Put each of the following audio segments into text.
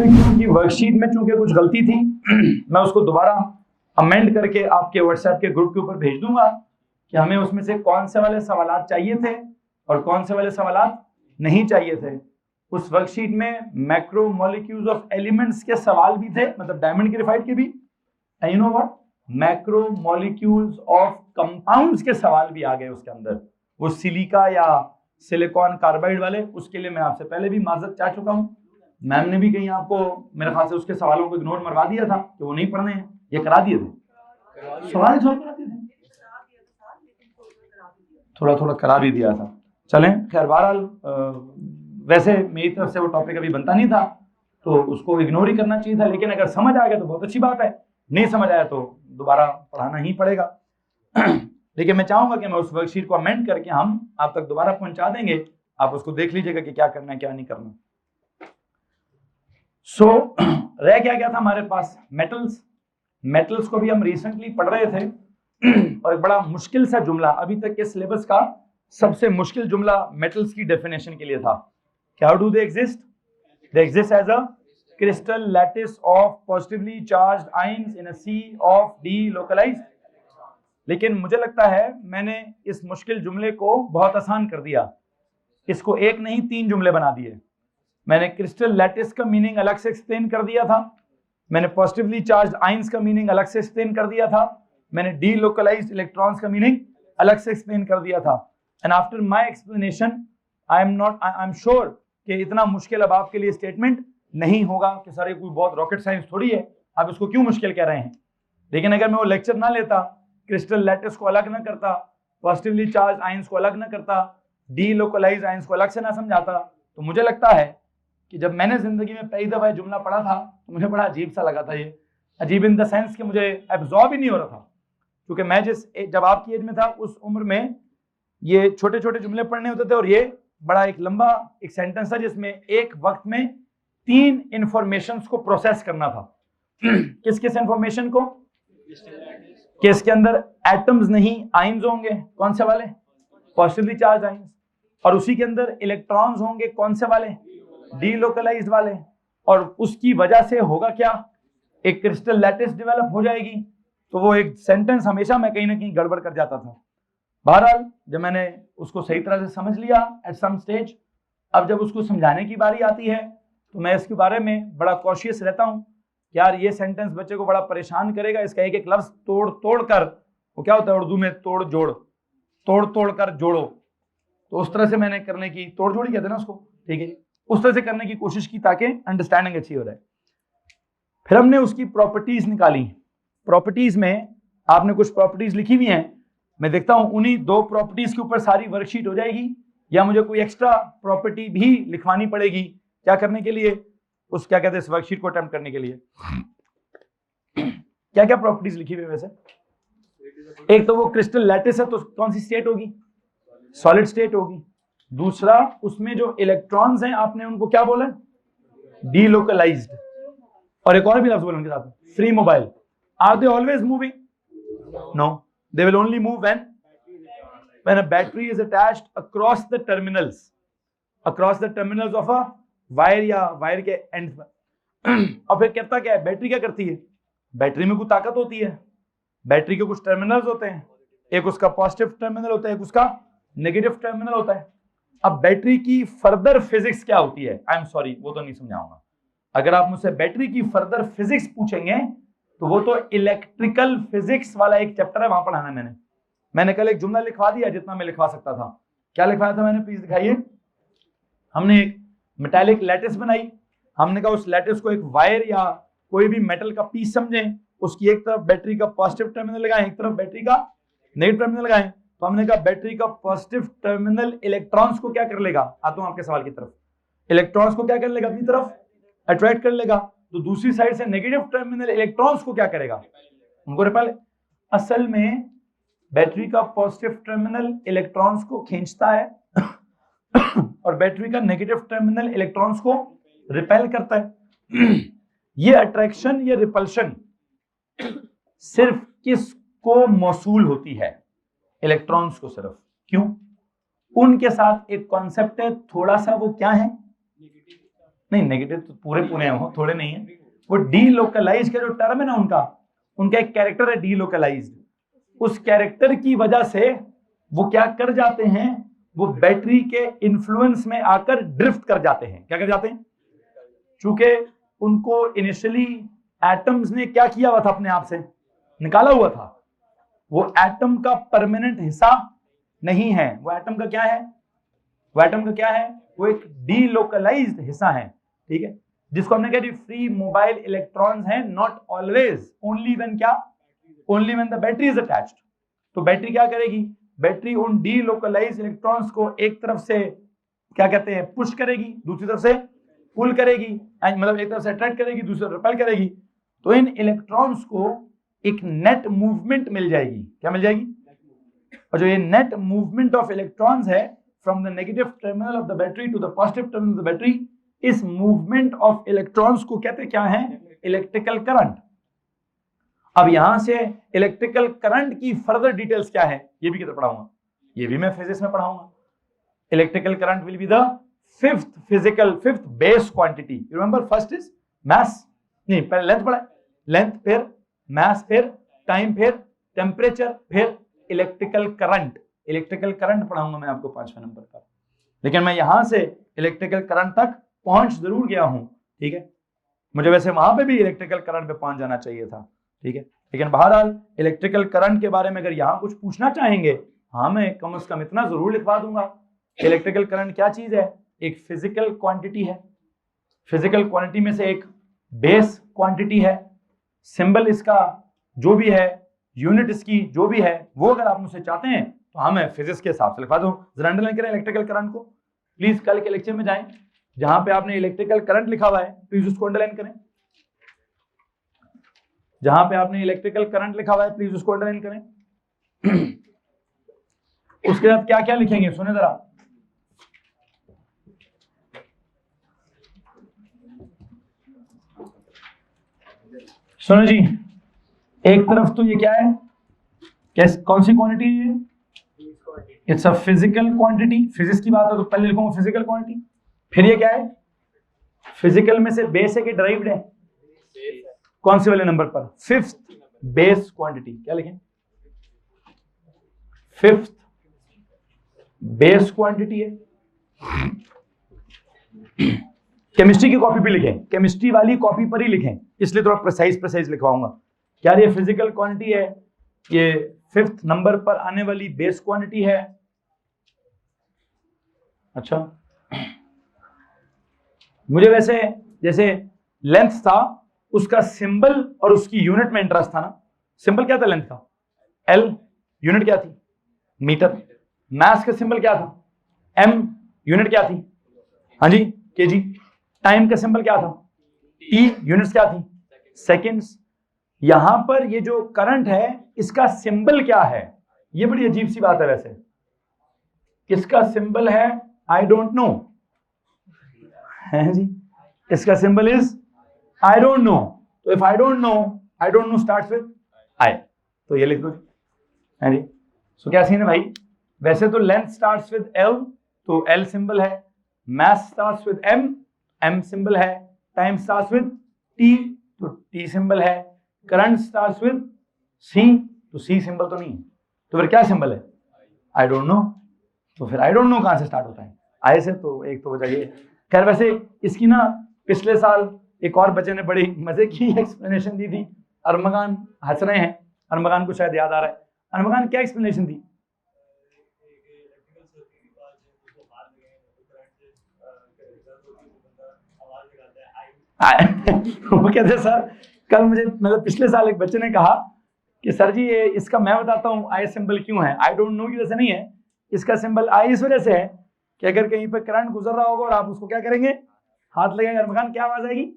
क्योंकि वर्कशीट में चूंकि कुछ गलती थी मैं उसको दोबारा अमेंड करके आपके व्हाट्सएप के ग्रुप के ऊपर भेज दूंगा कि हमें उसमें से कौन से वाले सवालात चाहिए थे और कौन से वाले सवालात नहीं चाहिए थे। उस वर्कशीट में मैक्रो मॉलिक्यूल्स ऑफ एलिमेंट्स के सवाल भी थे, मतलब डायमंड ग्रेफाइट के भी, and you know what, macro molecules of compounds के सवाल भी आ गए उसके अंदर। वो सिलिका या सिलिकॉन कार्बाइड वाले, उसके लिए मैं आपसे पहले भी माजरत चाह चुका हूं। मैम ने भी कहीं आपको मेरे ख्याल से उसके सवालों को इग्नोर मरवा दिया था कि वो नहीं पढ़ने हैं, ये करा दिए थे सवाल करा दिए थे, थोड़ा थोड़ा करा भी दिया था। चलें, खैर बहरहाल वैसे मेरी तरफ से वो टॉपिक अभी बनता नहीं था तो उसको इग्नोर ही करना चाहिए था, लेकिन अगर समझ आ गया तो बहुत अच्छी बात है, नहीं समझ आया तो दोबारा पढ़ाना ही पड़ेगा। लेकिन मैं चाहूंगा कि मैं उस वर्कशीट को अमेंड करके हम आप तक दोबारा पहुंचा देंगे, आप उसको देख लीजिएगा कि क्या करना है क्या नहीं करना। रह क्या गया था हमारे पास, मेटल्स। मेटल्स को भी हम रिसेंटली पढ़ रहे थे और एक बड़ा मुश्किल सा जुमला, अभी तक के सिलेबस का सबसे मुश्किल जुमला मेटल्स की डेफिनेशन के लिए था। How do they exist? They exist as a crystal lattice of positively charged ions in a sea of delocalised. लेकिन मुझे लगता है मैंने इस मुश्किल जुमले को बहुत आसान कर दिया, इसको एक नहीं 3 जुमले बना दिए। मैंने क्रिस्टल लैटिस का मीनिंग अलग से एक्सप्लेन कर दिया था, मैंने पॉजिटिवली चार्ज्ड आयंस का मीनिंग अलग से एक्सप्लेन कर दिया था, मैंने डीलोकलाइज्ड इलेक्ट्रॉन्स का मीनिंग अलग से एक्सप्लेन कर दिया था। And after my explanation I am sure कि इतना मुश्किल अब आपके लिए स्टेटमेंट नहीं होगा कि सर ये कोई बहुत रॉकेट साइंस थोड़ी है, आप इसको क्यों मुश्किल कह रहे हैं। लेकिन अगर मैं वो लेक्चर ना लेता, क्रिस्टल लैटिस को अलग ना करता, पॉजिटिवली चार्ज आयंस को अलग ना करता, डीलोकलाइज्ड आयंस को अलग से ना समझाता, तो मुझे लगता है कि जब मैंने जिंदगी में पहली दफा जुमला पढ़ा था तो मुझे बड़ा अजीब सा लगा था। ये अजीब इन द सेंस कि मुझे एब्जॉर्ब ही नहीं हो रहा था, क्योंकि मैं जब आपकी एज में था उस उम्र में ये छोटे छोटे जुमले पढ़ने होते थे और ये बड़ा एक लंबा एक सेंटेंस था जिसमें एक वक्त में 3 इंफॉर्मेशंस को प्रोसेस करना था। किस किस इंफॉर्मेशन को? कि इसके अंदर एटम्स नहीं आयंस होंगे, कौन से वाले? Positively charge ions. और उसी के अंदर इलेक्ट्रॉन्स होंगे, कौन से वाले? डीलोकलाइज्ड वाले। और उसकी वजह से होगा क्या? एक क्रिस्टल लैटिस डेवलप हो जाएगी। तो वो एक सेंटेंस हमेशा मैं कहीं ना कहीं गड़बड़ कर जाता था। बहरहाल जब मैंने उसको सही तरह से समझ लिया एट सम स्टेज, अब जब उसको समझाने की बारी आती है तो मैं इसके बारे में बड़ा कॉशियस रहता हूँ। यार ये सेंटेंस बच्चे को बड़ा परेशान करेगा, इसका एक एक लफ्ज तोड़ तोड़ कर, वो क्या होता है उर्दू में, तोड़ जोड़, तोड़ तोड़ कर जोड़ो, तो उस तरह से मैंने करने की, तोड़ जोड़ी कहते हैं ना उसको, ठीक है, उस तरह से करने की कोशिश की ताकि अंडरस्टैंडिंग अच्छी हो जाए। फिर हमने उसकी प्रॉपर्टीज निकाली। प्रॉपर्टीज में आपने कुछ प्रॉपर्टीज लिखी हुई हैं, मैं देखता हूं उन्हीं 2 प्रॉपर्टीज के ऊपर सारी वर्कशीट हो जाएगी या मुझे कोई एक्स्ट्रा प्रॉपर्टी भी लिखवानी पड़ेगी क्या करने के लिए, उस क्या कहते हैं इस वर्कशीट को अटेम्प्ट करने के लिए। क्या क्या प्रॉपर्टीज लिखी हुई वैसे? एक तो वो क्रिस्टल लैटिस है तो कौन सी स्टेट होगी? सॉलिड स्टेट होगी। दूसरा उसमें जो इलेक्ट्रॉन्स हैं आपने उनको क्या बोला? डीलोकलाइज्ड। और एक और भी लफ्ज बोला उनके साथ, free mobile. Are they always moving? No, they will only move when a battery is attached across the terminals of a wire या वायर के एंड पर। और फिर कहता क्या है, बैटरी क्या करती है? बैटरी में कुछ ताकत होती है, बैटरी के कुछ टर्मिनल्स होते हैं, एक उसका पॉजिटिव टर्मिनल होता है, एक उसका नेगेटिव टर्मिनल होता है। अब बैटरी की फर्दर फिजिक्स क्या होती है, आई एम सॉरी वो तो नहीं समझाऊंगा। अगर आप मुझसे बैटरी की फर्दर फिजिक्स पूछेंगे तो वो तो इलेक्ट्रिकल फिजिक्स वाला एक चैप्टर है, वहां पढ़ाना है। मैंने कल एक जुमला लिखवा दिया जितना मैं लिखवा सकता था। क्या लिखवाया था मैंने, प्लीज दिखाइए। हमने एक मेटालिक लैटिस बनाई, हमने कहा उस लैटिस को एक वायर या कोई भी मेटल का पीस समझें, उसकी एक तरफ बैटरी का पॉजिटिव टर्मिनल लगाएं, एक तरफ बैटरी का नेगेटिव टर्मिनल लगाएं। तो हमने कहा बैटरी का पॉजिटिव टर्मिनल इलेक्ट्रॉन्स को क्या कर लेगा, आता हूं आपके सवाल की तरफ, इलेक्ट्रॉन्स को क्या कर लेगा, अपनी तरफ अट्रैक्ट कर लेगा। तो दूसरी साइड से नेगेटिव टर्मिनल इलेक्ट्रॉन्स को क्या करेगा, उनको रिपेल। असल में बैटरी का पॉजिटिव टर्मिनल इलेक्ट्रॉन्स को खींचता है और बैटरी का नेगेटिव टर्मिनल इलेक्ट्रॉन्स को रिपेल करता है। ये अट्रैक्शन या रिपल्शन सिर्फ किसको मौसूल होती है? इलेक्ट्रॉन्स को सिर्फ। क्यों? उनके साथ एक कॉन्सेप्ट है थोड़ा सा, वो क्या है? नहीं नेगेटिव तो पूरे पूरे हैं, वो थोड़े नहीं है। वो डीलोकलाइज का जो टर्म है ना उनका एक कैरेक्टर है डीलोकलाइज्ड। उस कैरेक्टर की वजह से वो क्या कर जाते हैं, वो बैटरी के इन्फ्लुएंस में आकर ड्रिफ्ट कर जाते हैं। क्या कर जाते हैं? चूंकि उनको इनिशियली एटम्स ने क्या किया हुआ था, अपने आप से निकाला हुआ था, वो एटम का परमानेंट हिस्सा नहीं है। वो एटम का क्या है? वो एटम का क्या है? वो एक डीलोकलाइज्ड हिस्सा है, ठीक है, जिसको हमने कहा फ्री मोबाइल इलेक्ट्रॉन्स हैं, नॉट ऑलवेज, ओनली व्हेन क्या? Only when the battery is attached. तो बैटरी क्या करेगी? बैटरी उन डीलोकलाइज्ड इलेक्ट्रॉन्स को एक तरफ से क्या कहते हैं, पुश करेगी, दूसरी तरफ से पुल करेगी, मतलब एक तरफ से अट्रैक्ट करेगी, दूसरी तरफ रिपेल करेगी। तो इन इलेक्ट्रॉन्स को एक नेट मूवमेंट मिल जाएगी। क्या मिल जाएगी? और जो ये नेट मूवमेंट ऑफ इलेक्ट्रॉन्स है from the negative terminal of the battery to the positive terminal of the battery, इस मूवमेंट ऑफ इलेक्ट्रॉन्स को कहते क्या है? Electrical current. अब यहां से इलेक्ट्रिकल करंट की फर्दर डिटेल्स क्या है, ये भी किधर पढ़ाऊंगा, ये भी मैं फिजिक्स में पढ़ाऊंगा। Electrical current will be the fifth base quantity. You remember first is mass, नहीं पहले लेंथ पढ़ा, लेंथ फिर मास फिर टाइम फिर टेम्परेचर फिर इलेक्ट्रिकल करंट। इलेक्ट्रिकल करंट पढ़ाऊंगा मैं आपको 5वें नंबर पर, लेकिन मैं यहां से इलेक्ट्रिकल करंट तक पहुंच जरूर गया हूं, ठीक है। मुझे वैसे वहां पे भी इलेक्ट्रिकल करंट पे पहुंच जाना चाहिए था, ठीक है, लेकिन बहरहाल इलेक्ट्रिकल करंट के बारे में अगर यहां कुछ पूछना चाहेंगे, हाँ मैं कम से कम इतना जरूर लिखवा दूंगा। इलेक्ट्रिकल करंट क्या चीज है? एक फिजिकल क्वांटिटी है। फिजिकल क्वांटिटी में से एक बेस क्वांटिटी है। सिंबल इसका जो भी है, यूनिट इसकी जो भी है, वो अगर आप मुझसे चाहते हैं तो हाँ मैं फिजिक्स के हिसाब से लिखवा दूं। जरा अंडरलाइन करें इलेक्ट्रिकल करंट को प्लीज। कल के लेक्चर में जाएं, जहां पे आपने इलेक्ट्रिकल करंट लिखा हुआ है प्लीज उसको अंडरलाइन करें। जहां पे आपने इलेक्ट्रिकल करंट लिखा हुआ है प्लीज उसको अंडरलाइन करें। उसके साथ क्या क्या लिखेंगे सुने जरा। सुनो जी, एक तरफ तो ये क्या है, कौन सी क्वांटिटी है? It's a physical quantity. Physics की बात है तो पहले लिखूंगा फिजिकल क्वांटिटी। फिर ये क्या है? फिजिकल में से बेस है कि डिराइव्ड है? कौन से वाले नंबर पर? Fifth base quantity. क्या लिखें? फिफ्थ बेस क्वांटिटी है। केमिस्ट्री की कॉपी पे लिखें, केमिस्ट्री वाली कॉपी पर ही लिखें, इसलिए थोड़ा प्रिसाइज लिखवाऊंगा। क्या ये फिजिकल क्वांटिटी है? ये फिफ्थ नंबर पर आने वाली बेस क्वांटिटी है। अच्छा, मुझे वैसे जैसे लेंथ था उसका सिंबल और उसकी यूनिट में इंटरेस्ट था ना। सिंबल क्या था लेंथ का? एल। यूनिट क्या थी? मीटर। मास का सिंबल क्या था? एम। यूनिट क्या थी? हाँ जी, केजी। टाइम का सिंबल क्या था? टी। यूनिट्स क्या थी? सेकेंड्स। यहां पर ये जो करंट है इसका सिंबल क्या है? ये बड़ी अजीब सी बात है वैसे। किसका सिंबल है? I don't know. है जी, इसका symbol is I don't know. तो if I don't know starts with I, तो ये लिख दो जी। है जी, सो क्या सीन है भाई? वैसे तो लेंथ स्टार्ट्स विद एल, तो एल सिंबल है। Mass starts with M, M symbol है। टाइम स्टार्ट्स विद टी, तो टी सिंबल है। करंट स्टार्ट्स विद सी, तो सी सिंबल तो नहीं है, तो फिर क्या सिंबल है? I don't know. तो फिर आई डोंट नो कहां से स्टार्ट होता है? आई से। तो एक तो वजह ये। खैर वैसे इसकी ना पिछले साल एक और बच्चे ने बड़ी मजे की एक्सप्लेनेशन दी थी। अरमगान हंस रहे हैं, अरमगान को शायद याद आ रहा है। अरमगान क्या एक्सप्लेनेशन दी? वो कहते सर, कल मुझे मतलब पिछले साल एक बच्चे ने कहा कि सर जी ये इसका मैं बताता हूँ आई सिंबल क्यों है। आई डोंट नो की वजह से नहीं है, इसका सिंबल आई इस वजह से है कि अगर कहीं पे करंट गुजर रहा होगा और आप उसको क्या करेंगे? हाथ लगाएंगे, अरमगान क्या आवाज आएगी?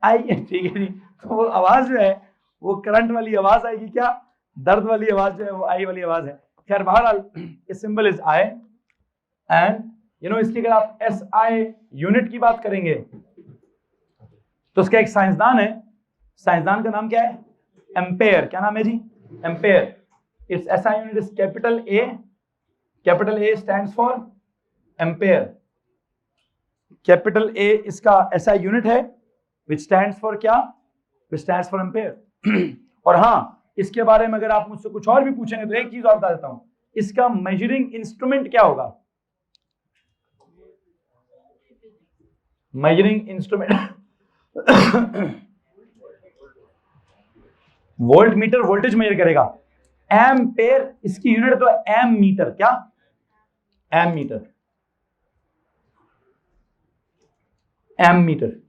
आई। ठीक है जी, तो वो आवाज जो है वो करंट वाली आवाज आएगी, क्या दर्द वाली आवाज जो है वो आई वाली आवाज है। खैर बहरहाल इस symbol is I and you know इसकी अगर आप एस आई यूनिट की बात करेंगे तो उसका एक साइंसदान है, साइंसदान का नाम क्या है? एम्पेयर। क्या नाम है जी? Ampere. Its SI unit is capital A. Capital A stands for ampere. Capital A इसका ऐसा यूनिट है विच स्टैंड्स फॉर क्या, विच स्टैंड्स फॉर एम्पेयर। और हाँ, इसके बारे में अगर आप मुझसे कुछ और भी पूछेंगे तो एक चीज और बता देता हूं, इसका मेजरिंग इंस्ट्रूमेंट क्या होगा? Measuring instrument volt meter voltage measure करेगा, एम्पेयर इसकी यूनिट तो एम मीटर, क्या एम मीटर, एम मीटर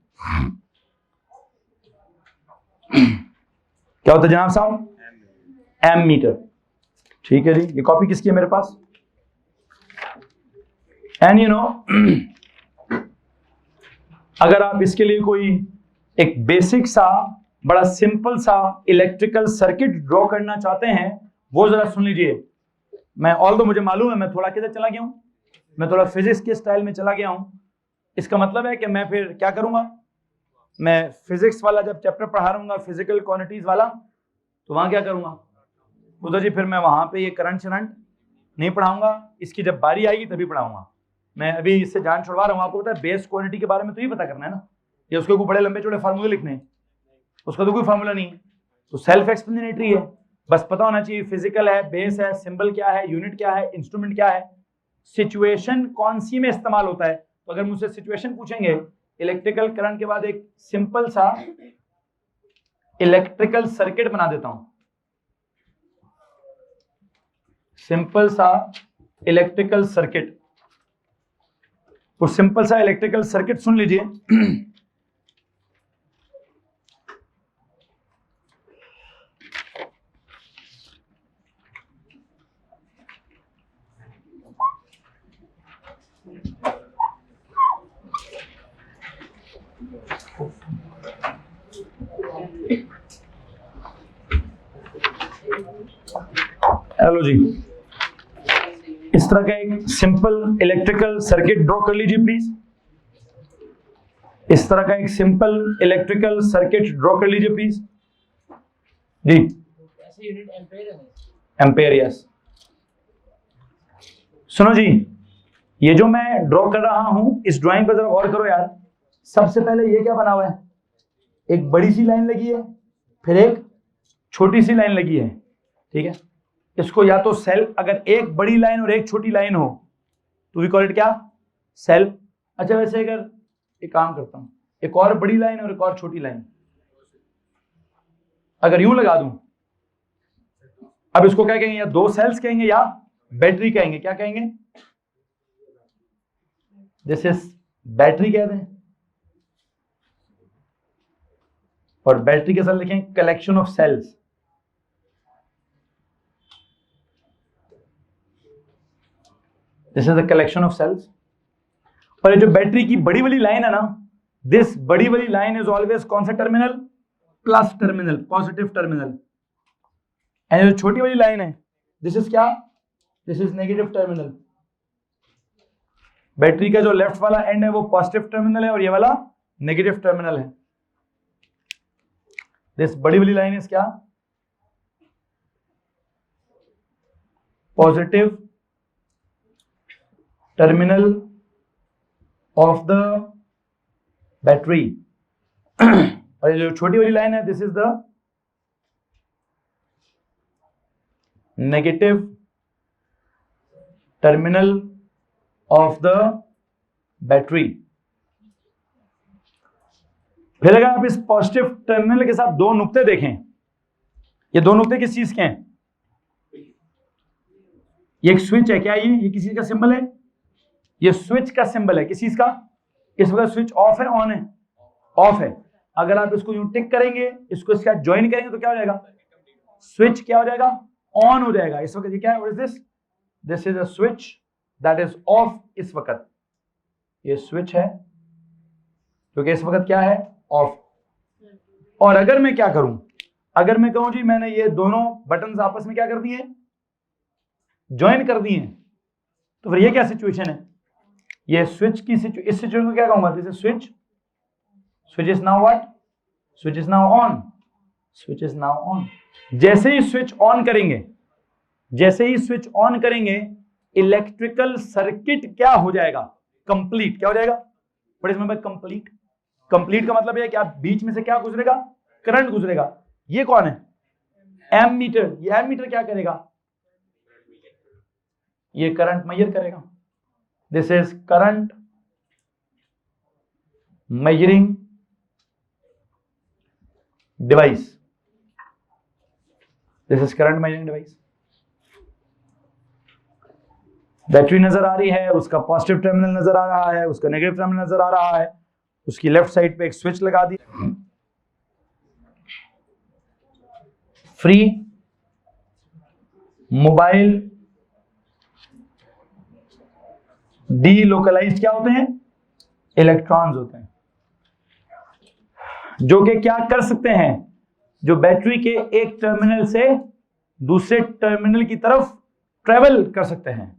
क्या होता है जनाब साहब? Ammeter. ठीक है जी, ये कॉपी किसकी है मेरे पास? एंड यू नो अगर आप इसके लिए कोई एक बेसिक सा बड़ा सिंपल सा इलेक्ट्रिकल सर्किट ड्रॉ करना चाहते हैं, वो जरा सुन लीजिए। मैं ऑल्दो मुझे मालूम है मैं थोड़ा किधर चला गया हूं, मैं थोड़ा फिजिक्स के स्टाइल में चला गया हूं। इसका मतलब है कि मैं फिर क्या करूंगा, मैं फिजिक्स वाला जब चैप्टर पढ़ा रहूंगा फिजिकल क्वांटिटीज वाला, तो वहां क्या करूंगा उधर जी, फिर मैं वहां पे ये करंट शरंट नहीं पढ़ाऊंगा, इसकी जब बारी आएगी तभी पढ़ाऊंगा। मैं अभी इससे जान छुड़वा रहा हूँ। आपको पता है बेस क्वांटिटी के बारे में तो ही पता करना है ना, ये उसके कोई बड़े लंबे चौड़े फार्मूले लिखने हैं, उसका तो कोई फार्मूला नहीं है, तो सेल्फ एक्सप्लेनेटरी है। बस पता होना चाहिए फिजिकल है, बेस है, सिंबल क्या है, यूनिट क्या है, इंस्ट्रूमेंट क्या है, सिचुएशन कौन सी में इस्तेमाल होता है। तो अगर मुझसे सिचुएशन पूछेंगे, इलेक्ट्रिकल करंट के बाद एक सिंपल सा इलेक्ट्रिकल सर्किट बना देता हूं, सिंपल सा इलेक्ट्रिकल सर्किट। तो सिंपल सा इलेक्ट्रिकल सर्किट सुन लीजिए। हेलो जी, इस तरह का एक सिंपल इलेक्ट्रिकल सर्किट ड्रॉ कर लीजिए प्लीज। इस तरह का एक सिंपल इलेक्ट्रिकल सर्किट ड्रॉ कर लीजिए प्लीज जी। Ampere, yes. सुनो जी, ये जो मैं ड्रॉ कर रहा हूं, इस ड्राइंग पर जरा गौर करो यार। सबसे पहले ये क्या बना हुआ है, एक बड़ी सी लाइन लगी है, फिर एक छोटी सी लाइन लगी है, ठीक है। इसको या तो सेल, अगर एक बड़ी लाइन और एक छोटी लाइन हो तो वी कॉल इट क्या, सेल। अच्छा वैसे अगर एक काम करता हूं, एक और बड़ी लाइन और एक और छोटी लाइन अगर यूं लगा दूं, अब इसको क्या कहेंगे, या दो सेल्स कहेंगे या बैटरी कहेंगे, क्या कहेंगे, दिस इज बैटरी कह दें, और बैटरी के साथ लिखें collection of cells. This is the collection of cells. और ये जो बैटरी की बड़ी वाली लाइन है ना, दिस बड़ी वाली लाइन इज ऑलवेज कौन सा terminal, plus terminal, positive terminal. And जो छोटी वाली लाइन है, दिस इज क्या, this is negative terminal. Battery का जो लेफ्ट वाला एंड है वो पॉजिटिव टर्मिनल है और ये वाला नेगेटिव टर्मिनल है। दिस बड़ी वाली लाइन इज क्या, positive terminal of the battery. और ये जो छोटी वाली लाइन है, this is the negative terminal of the battery. फिर अगर आप इस पॉजिटिव टर्मिनल के साथ दो नुक्ते देखें, ये दो नुक्ते किस चीज के हैं, ये एक स्विच है, क्या ये किसी का सिंबल है, ये स्विच का सिंबल है, किस चीज का, इस वक्त स्विच ऑफ है ऑन है, ऑफ है। अगर आप इसको यूं टिक करेंगे, इसको इसके साथ ज्वाइन करेंगे तो क्या हो जाएगा, स्विच क्या हो जाएगा, ऑन हो जाएगा। इस वक्त ये क्या है, what is this, this is a switch that is of. इस वक्त ये स्विच है क्योंकि इस वक्त क्या है, ऑफ। और अगर मैं क्या करूं, अगर मैं कहूं जी मैंने ये दोनों बटन आपस में क्या कर दिए, ज्वाइन कर दिए, तो फिर ये क्या सिचुएशन है, ये स्विच की इस सिचुएशन को क्या कहूंगा, this is switch, switch is now what, switch is now on, switch is now on. जैसे ही स्विच ऑन करेंगे, जैसे ही स्विच ऑन करेंगे, इलेक्ट्रिकल सर्किट क्या हो जाएगा, कंप्लीट। क्या हो जाएगा, what is mean by complete? Complete का मतलब है कि आप बीच में से क्या गुजरेगा? करंट गुजरेगा। ये कौन है? Ammeter. ये एम मीटर क्या करेगा? ये करंट मेजर करेगा। This is current measuring device. This is current measuring device. Battery नजर आ रही है, उसका पॉजिटिव टर्मिनल नजर आ रहा है, उसका नेगेटिव टर्मिनल नजर आ रहा है, उसकी लेफ्ट साइड पे एक स्विच लगा दी। फ्री मोबाइल डीलोकलाइज्ड क्या होते हैं? इलेक्ट्रॉन्स होते हैं, जो कि क्या कर सकते हैं? जो बैटरी के एक टर्मिनल से दूसरे टर्मिनल की तरफ ट्रेवल कर सकते हैं।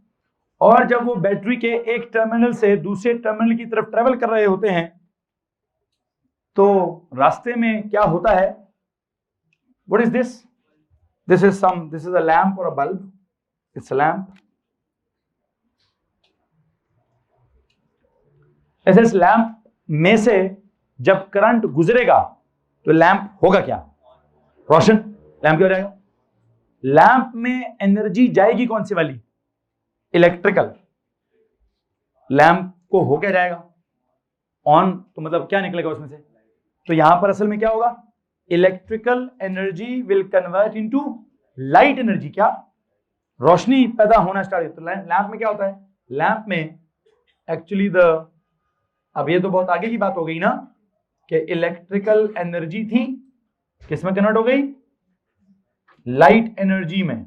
और जब वो बैटरी के एक टर्मिनल से दूसरे टर्मिनल की तरफ ट्रेवल कर रहे होते हैं तो रास्ते में क्या होता है? What is this? This is a lamp और a bulb. It's a lamp. ऐसे इस लैंप में से जब करंट गुजरेगा तो लैंप होगा क्या? रोशन। लैंप क्या हो जाएगा? लैंप में एनर्जी जाएगी कौन सी वाली? इलेक्ट्रिकल। लैंप को हो क्या जाएगा? ऑन। तो मतलब क्या निकलेगा उसमें से? तो यहां पर असल में क्या होगा? Electrical energy will convert into light energy. क्या? रोशनी पैदा होना स्टार्ट। तो लैंप में क्या होता है? लैंप में एक्चुअली अब ये तो बहुत आगे की बात हो गई ना कि इलेक्ट्रिकल एनर्जी थी किसमें कन्वर्ट हो गई? लाइट एनर्जी में।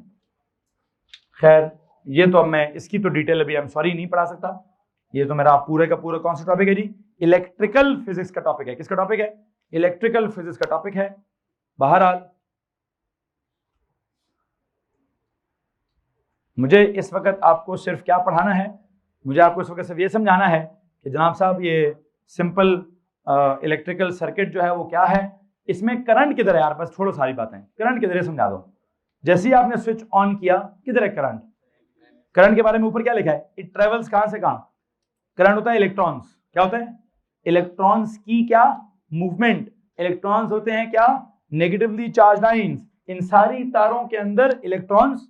खैर ये तो अब मैं इसकी तो डिटेल अभी आई एम सॉरी नहीं पढ़ा सकता। ये तो मेरा पूरे का पूरा कौन सा टॉपिक है जी? इलेक्ट्रिकल फिजिक्स का टॉपिक है। किसका टॉपिक है? इलेक्ट्रिकल फिजिक्स का टॉपिक है। बहरहाल मुझे इस वक्त आपको सिर्फ क्या पढ़ाना है? मुझे आपको इस वक्त सिर्फ ये समझाना है कि जनाब साहब ये सिंपल इलेक्ट्रिकल सर्किट जो है वो क्या है, इसमें करंट किधर है यार? बस छोड़ो सारी बातें, करंट किधर है समझा दो। जैसे ही आपने स्विच ऑन किया, किधर है करंट? करंट के बारे में ऊपर क्या लिखा है? इट ट्रेवल्स कहां से कहां? करंट होता है इलेक्ट्रॉन्स। क्या होता है? इलेक्ट्रॉन्स की क्या? मूवमेंट। इलेक्ट्रॉन्स होते हैं क्या? Negatively charge ions. इन सारी तारों के अंदर electrons,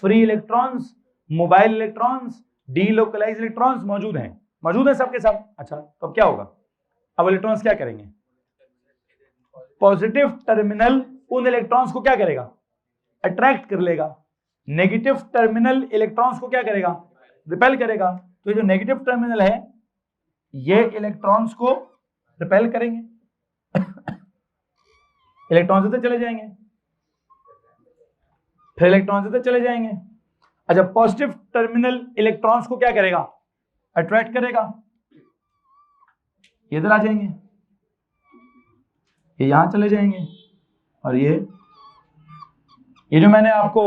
free electrons, mobile electrons, delocalize electrons मौजूद हैं। मौजूद है सबके सब। अच्छा तो अब क्या होगा? अब इलेक्ट्रॉन्स क्या करेंगे? पॉजिटिव टर्मिनल उन इलेक्ट्रॉन्स को क्या करेगा? अट्रैक्ट कर लेगा। नेगेटिव टर्मिनल इलेक्ट्रॉन्स को क्या करेगा? रिपेल करेगा। तो जो नेगेटिव टर्मिनल है ये इलेक्ट्रॉन्स को रिपेल करेंगे इलेक्ट्रॉन्स इधर चले जाएंगे, फिर इलेक्ट्रॉन्स इधर चले जाएंगे। अच्छा पॉजिटिव टर्मिनल इलेक्ट्रॉन्स को क्या करेगा? अट्रैक्ट करेगा। ये इधर आ जाएंगे, ये यहां चले जाएंगे, और ये जो मैंने आपको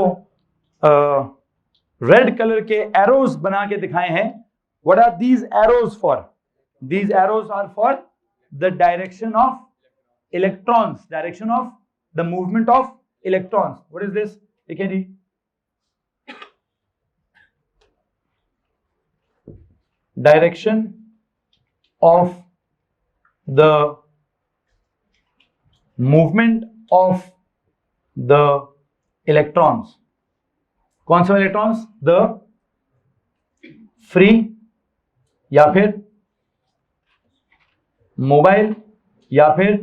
रेड कलर के एरोज बना के दिखाए हैं, what are these arrows for? These arrows are for the direction of electrons, direction of the movement of electrons. What is this? देखिए जी, direction of the movement of the electrons. कौन से electrons? The free या फिर mobile या फिर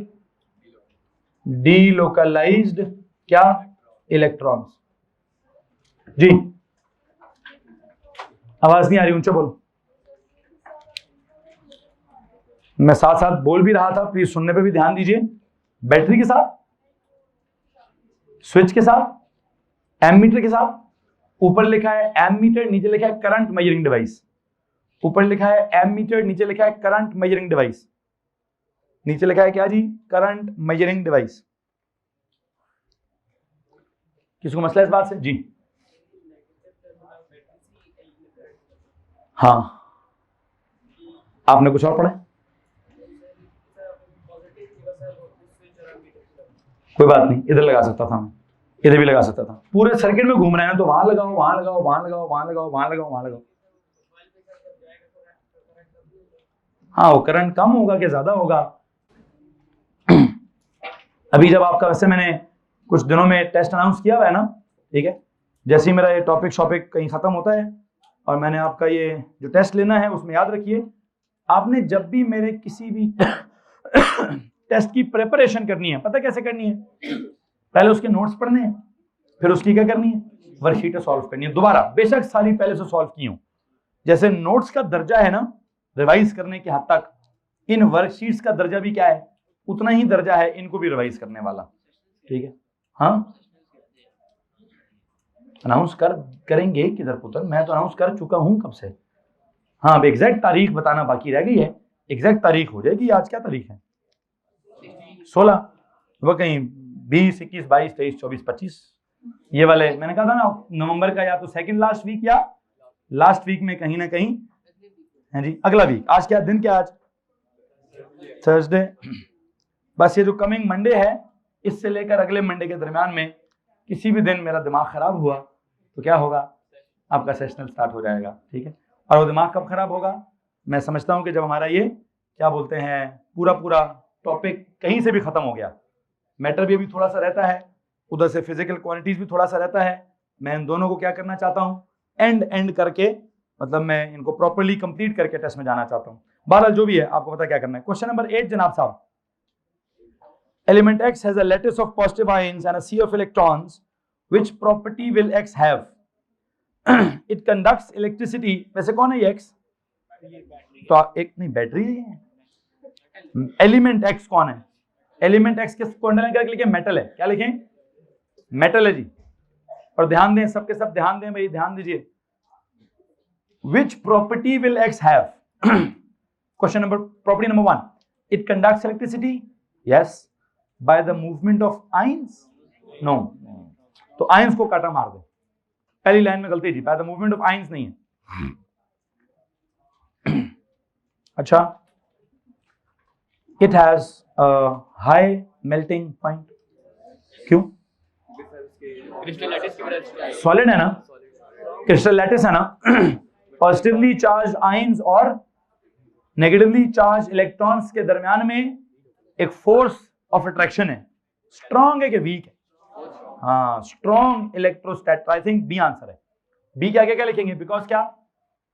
delocalised क्या? Electrons. जी आवाज नहीं आ रही, ऊंचे बोलो। मैं साथ साथ बोल भी रहा था, प्लीज सुनने पे भी ध्यान दीजिए। बैटरी के साथ, स्विच के साथ, एमीटर के साथ। ऊपर लिखा है एमीटर, नीचे लिखा है करंट मेजरिंग डिवाइस। ऊपर लिखा है एमीटर, नीचे लिखा है करंट मेजरिंग डिवाइस। नीचे लिखा है क्या जी? Current measuring device. किसको मसला इस बात से? जी हाँ, आपने कुछ और पढ़ा? कोई बात नहीं, इधर लगा सकता था मैं, इधर भी लगा सकता था। पूरे सर्किट में घूम रहे हैं तो वहां लगाओ, वहां लगाओ, वहां लगाओ, वहां लगाओ, वहां लगाओ, वहां लगाओ। हाँ, वो करंट कम होगा कि ज्यादा होगा? अभी जब आपका, वैसे मैंने कुछ दिनों में टेस्ट अनाउंस किया हुआ है ना, ठीक है, जैसे ही मेरा ये टॉपिक शॉपिक कहीं खत्म होता है और मैंने आपका ये जो टेस्ट लेना है, उसमें याद रखिए, आपने जब भी मेरे किसी भी टेस्ट की प्रिपरेशन करनी है, पता कैसे करनी है? पहले उसके नोट्स पढ़ने हैं, फिर उसकी क्या करनी है? वर्कशीट सॉल्व करनी है दोबारा, बेशक सारी पहले से सॉल्व की हूं। जैसे नोट्स का दर्जा है ना रिवाइज करने के हद तक, इन वर्कशीट्स का दर्जा भी क्या है? उतना ही दर्जा है इनको भी रिवाइज करने वाला, ठीक है? हाँ, अनाउंस करेंगे किधर पुत्र, मैं तो अनाउंस कर चुका हूं कब से। हाँ, अब एग्जैक्ट तारीख बताना बाकी रह गई है, एग्जैक्ट तारीख हो जाएगी। आज क्या तारीख है? 16, वो कहीं 20, 21, 22, 23, 24, 25, ये वाले मैंने कहा था ना नवंबर का, या तो सेकंड लास्ट वीक या लास्ट वीक में कहीं ना कहीं है जी, अगला वीक। आज क्या दिन, क्या आज थर्सडे। बस ये जो कमिंग मंडे है, इससे लेकर अगले मंडे के दरमियान में किसी भी दिन मेरा दिमाग खराब हुआ तो क्या होगा? आपका सेशनल स्टार्ट हो जाएगा, ठीक है? और वो दिमाग कब खराब होगा? मैं समझता हूं कि जब हमारा ये क्या बोलते हैं पूरा टॉपिक कहीं से भी खत्म हो गया, मैटर भी अभी थोड़ा सा रहता है, उधर से फिजिकल क्वांटिटीज भी थोड़ा सा रहता है। मैं इन दोनों को क्या करना चाहता हूं? एंड करके, मतलब मैं इनको प्रॉपर्ली कंप्लीट करके टेस्ट में जाना चाहता हूं। बहरहाल जो भी है, आपको पता क्या करना है। क्वेश्चन नंबर 8 जनाब साहब, element X has a lattice of positive ions and a sea of electrons. Which property will X have? It conducts electricity. वैसे कौन है ये X? तो एक नहीं, बैटरी है। एलिमेंट X कौन है? एलिमेंट X किस को अंडरलाइन करके लिखे? मेटल है। क्या लिखें? मेटल है जी। और ध्यान दें, सबके सब ध्यान दें भाई, ध्यान दीजिए। Which property will X have? Question number, property number 1. It conducts electricity. Yes. By the movement of ions? No. तो आयंस को काटा मार दे, पहली लाइन में गलती जी, by the movement of ions नहीं है। अच्छा, it has high melting point. क्यों? सॉलिड है ना, क्रिस्टल लैटिस है ना। पॉजिटिवली चार्ज आयंस और नेगेटिवली चार्ज इलेक्ट्रॉन्स के दरमियान में एक फोर्स ऑफ अट्रैक्शन है। स्ट्रॉन्ग है कि वीक है? हाँ, strong electrostatic. I think B answer है। बी क्या क्या क्या लिखेंगे? बिकॉज क्या?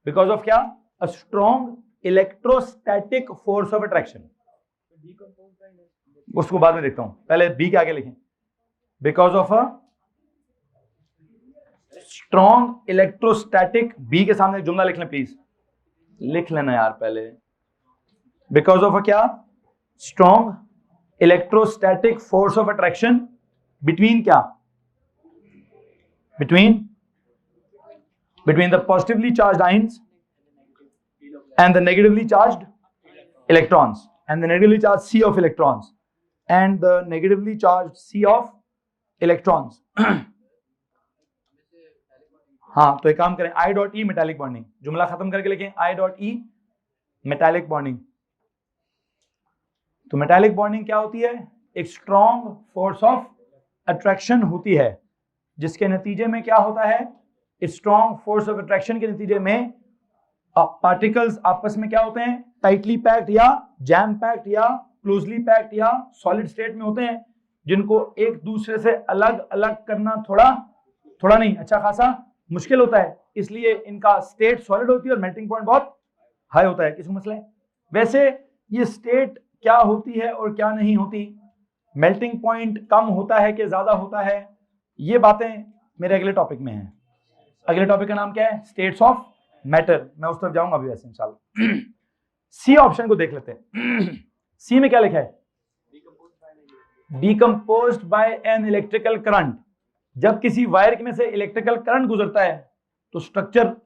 बिकॉज ऑफ क्या? अ strong electrostatic force of attraction. उसको बाद में देखता हूं, पहले बी क्या क्या लिखें? Because of a strong electrostatic. B के सामने एक जुमला लिख लें प्लीज, लिख लेना यार पहले। बिकॉज ऑफ अ क्या? Strong electrostatic force of attraction between क्या? between the positively charged ions and the negatively charged electrons, and the negatively charged sea of electrons, and the negatively charged sea of electrons. हाँ, तो एक काम करें, I dot E metallic bonding, जुमला खत्म करके लिखें I dot E metallic bonding. तो मेटालिक बॉन्डिंग क्या होती है? एक स्ट्रॉन्ग फोर्स ऑफ अट्रैक्शन होती है, जिसके नतीजे में क्या होता है? स्ट्रॉन्ग फोर्स ऑफ अट्रैक्शन के नतीजे में पार्टिकल्स आपस में क्या होते हैं? टाइटली पैक्ड या जैम पैक्ड या क्लोजली पैक्ड या सॉलिड स्टेट में होते हैं, जिनको एक दूसरे से अलग अलग करना थोड़ा नहीं, अच्छा खासा मुश्किल होता है। इसलिए इनका स्टेट सॉलिड होती है और मेल्टिंग पॉइंट बहुत हाई होता है। किसी मसला है? वैसे ये स्टेट क्या होती है और क्या नहीं होती, मेल्टिंग पॉइंट कम होता है कि ज्यादा होता है, ये बातें मेरे अगले टॉपिक में हैं। अगले टॉपिक का नाम क्या है? States of matter. मैं उस तरफ जाऊंगा अभी वैसे इंशाल्लाह। सी ऑप्शन को देख लेते हैं। सी में क्या लिखा है? Decomposed by an electrical current. जब किसी वायर में से इलेक्ट्रिकल करंट गुजरता है तो स्ट्रक्चर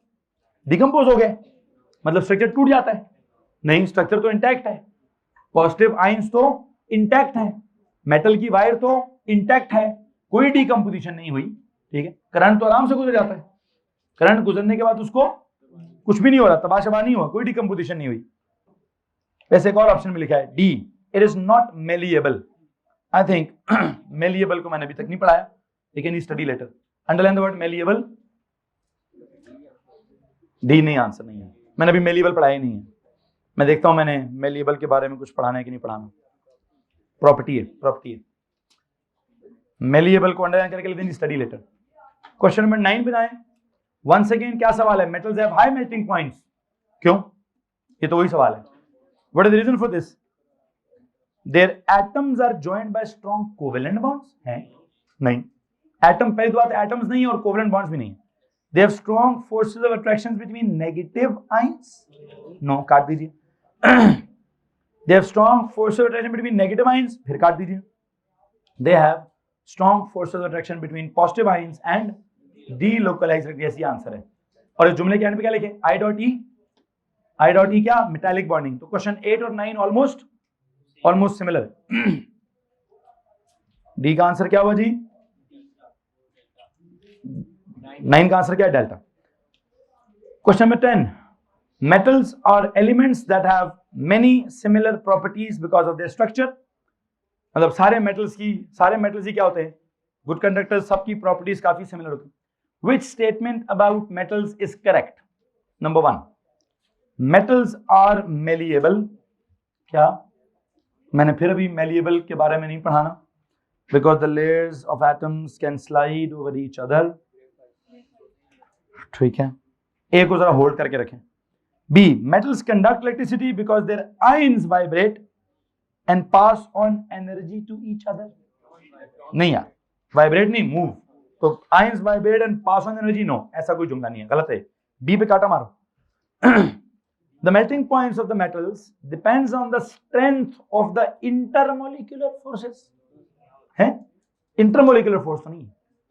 डिकम्पोज हो गया, मतलब स्ट्रक्चर टूट जाता है? नहीं, स्ट्रक्चर तो इंटैक्ट है। पॉजिटिव आयंस तो इंटैक्ट है, मेटल की वायर तो इंटैक्ट है, कोई डिकम्पोजिशन नहीं हुई, ठीक है? करंट तो आराम से गुजर जाता है, करंट गुजरने के बाद उसको कुछ भी नहीं हो रहा, तबाशबा नहीं हुआ, कोई डिकम्पोजिशन नहीं हुई। वैसे एक और ऑप्शन में लिखा है D, it is not malleable. I think malleable को मैंने अभी तक नहीं पढ़ाया, लेकिन study letter. Underline the word malleable. D नहीं, आंसर नहीं है, मैंने अभी मेलिएबल पढ़ाया नहीं है। मैं देखता हूं मैंने मेलिएबल के बारे में कुछ पढ़ाना है कि नहीं पढ़ाना। प्रॉपर्टी है मेलिएबल को अंडरलाइन करके लिख स्टडी लेटर। क्वेश्चन नंबर 9 पे जाएं। वंस अगेन क्या सवाल है? Metals have high melting points. क्यों? ये तो वही सवाल है। What is the reason for this? Their atoms are joined by strong covalent bonds हैं? नहीं, एटम पहली बात एटम्स नहीं और कोवेलेंट बॉन्ड्स भी नहीं। They have strong forces of attraction between negative ions. No, काट दीजिए। They have strong forces of attraction between negative ions, फिर काट दीजिए। They have strong forces of attraction between positive ions and delocalized. ऐसी answer है। और इस जुमले के एंड पे क्या लिखे? आई डॉट ई क्या? Metallic bonding. तो क्वेश्चन 8 और 9 ऑलमोस्ट सिमिलर है। डी का आंसर क्या हुआ जी? 9 का आंसर क्या है? Delta. Question number 10, metals are elements that have many similar properties because of their structure। मतलब सारे मेटल्स ही क्या होते हैं? गुड कंडक्टर्स, सबकी प्रॉपर्टीज काफी सिमिलर होती है। Which statement about metals is correct? Number 1, metals are malleable। क्या? मैंने फिर अभी malleable के बारे में नहीं पढ़ाना। Because the layers of atoms can slide over each other। ठीक है, ए को जरा होल्ड करके रखें। B, metals conduct electricity because their ions vibrate and pass on energy to each other। नहीं यार, वाइब्रेट नहीं, मूव। तो ions vibrate and pass on energy, no, ऐसा कोई जुमला नहीं है, गलत है। B पे काटा मारो। The melting points of the metals depends on the strength of the intermolecular forces। है? इंटरमोलिकुलर फोर्स तो नहीं,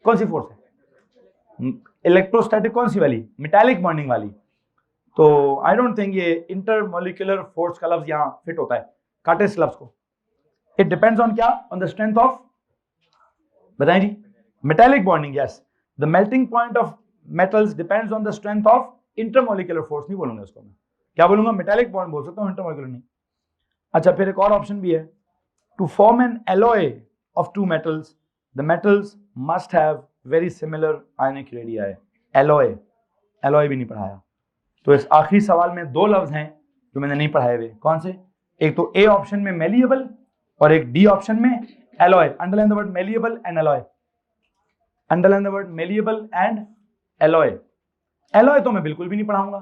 कौन सी फोर्स है? इलेक्ट्रोस्टैटिक कौन सी वाली? मेटालिक बॉन्डिंग वाली। तो आई डोंट थिंक ये इंटरमोलिकुलर फोर्स का लफ्ज यहां फिट होता है, काटे इस लफ्ज को। इट डिपेंड्स ऑन क्या? ऑन द स्ट्रेंथ ऑफ, बताएं जी? Metallic bonding. Yes, the melting point of metals depends on the strength of intermolecular force. नहीं बोलूंगा इसको मैं, क्या बोलूंगा? मेटालिक बॉन्ड बोल सकता हूं, इंटरमोलिकुलर नहीं। अच्छा, फिर एक और ऑप्शन भी है। To form an alloy of two metals the metals must have very similar ionic radii. Alloy भी नहीं पढ़ाया। तो इस आखिरी सवाल में 2 लफ्ज हैं जो मैंने नहीं पढ़ाए हुए। कौन से? एक तो ए ऑप्शन में मेलिएबल और एक डी ऑप्शन में alloy. Underline the word malleable and alloy. Underline the word malleable and alloy. Alloy तो मैं बिल्कुल भी नहीं पढ़ाऊंगा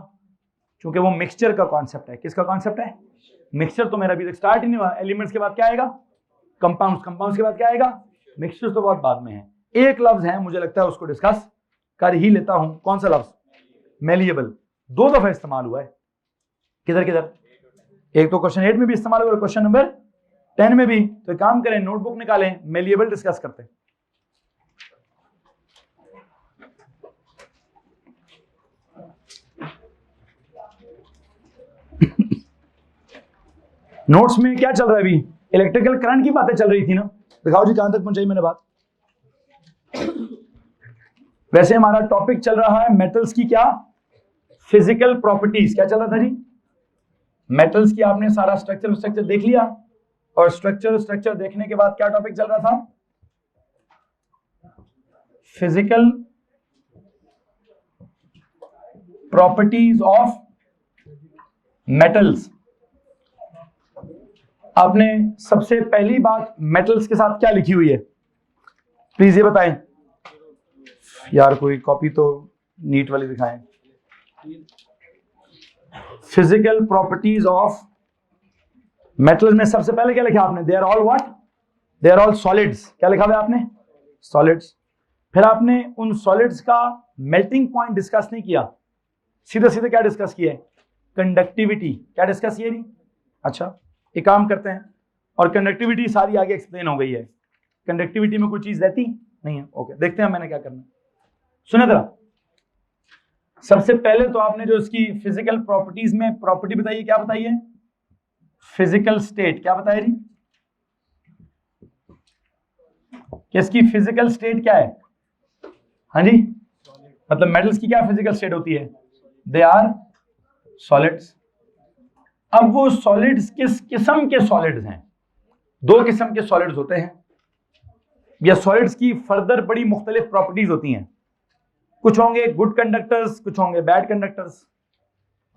क्योंकि वो मिक्सचर का कॉन्सेप्ट है। किसका कॉन्सेप्ट है? मिक्सचर तो मेरा अभी तक स्टार्ट ही नहीं हुआ। एलिमेंट्स के बाद क्या आएगा? कंपाउंड्स। कंपाउंड्स के बाद क्या आएगा? मिक्सचर तो बहुत बाद में है। एक लफ्ज है, मुझे लगता है उसको डिस्कस कर ही लेता हूं। कौन सा लफ्ज? मेलिएबल। 2 दफा इस्तेमाल हुआ है। किधर किधर? एक तो क्वेश्चन 8 में भी इस्तेमाल हुआ और क्वेश्चन नंबर 10 में भी। तो एक काम करें, नोटबुक निकालें, मेलिएबल डिस्कस करते हैं। नोट्स में क्या चल रहा है अभी? इलेक्ट्रिकल करंट की बातें चल रही थी ना। दिखाओ जी कहां तक पहुंचाई मैंने बात। वैसे हमारा टॉपिक चल रहा है मेटल्स की क्या? Physical properties. क्या चल रहा था जी? मेटल्स की आपने सारा स्ट्रक्चर देख लिया और स्ट्रक्चर देखने के बाद क्या टॉपिक चल रहा था? Physical properties of metals. आपने सबसे पहली बात मेटल्स के साथ क्या लिखी हुई है? प्लीज ये बताएं यार, कोई कॉपी तो नीट वाली दिखाएं। फिजिकल प्रॉपर्टीज ऑफ मेटल्स में सबसे पहले क्या लिखा आपने? They are all what? They are all solids. क्या लिखा हुआ है आपने? सॉलिड्स। फिर आपने उन सॉलिड्स का मेल्टिंग पॉइंट डिस्कस नहीं किया, सीधे सीधे क्या डिस्कस किया? कंडक्टिविटी। क्या डिस्कस किया नहीं? अच्छा, एक काम करते हैं, और कंडक्टिविटी सारी आगे एक्सप्लेन हो गई है। कंडक्टिविटी में कोई चीज रहती नहीं है। ओके, देखते हैं मैंने क्या करना। सुने जरा, सबसे पहले तो आपने जो इसकी फिजिकल प्रॉपर्टीज में प्रॉपर्टी बताइए, क्या बताइए? Physical state. क्या बताया जी? कि इसकी फिजिकल स्टेट क्या है? हाँ जी, मतलब मेटल्स की क्या फिजिकल स्टेट होती है? They are solids. अब वो सॉलिड्स किस किस्म के सॉलिड्स हैं? 2 किस्म के सॉलिड्स होते हैं, या सॉलिड्स की फर्दर बड़ी मुख्तलिफ प्रॉपर्टीज होती हैं। कुछ होंगे गुड कंडक्टर्स, कुछ होंगे बैड कंडक्टर्स।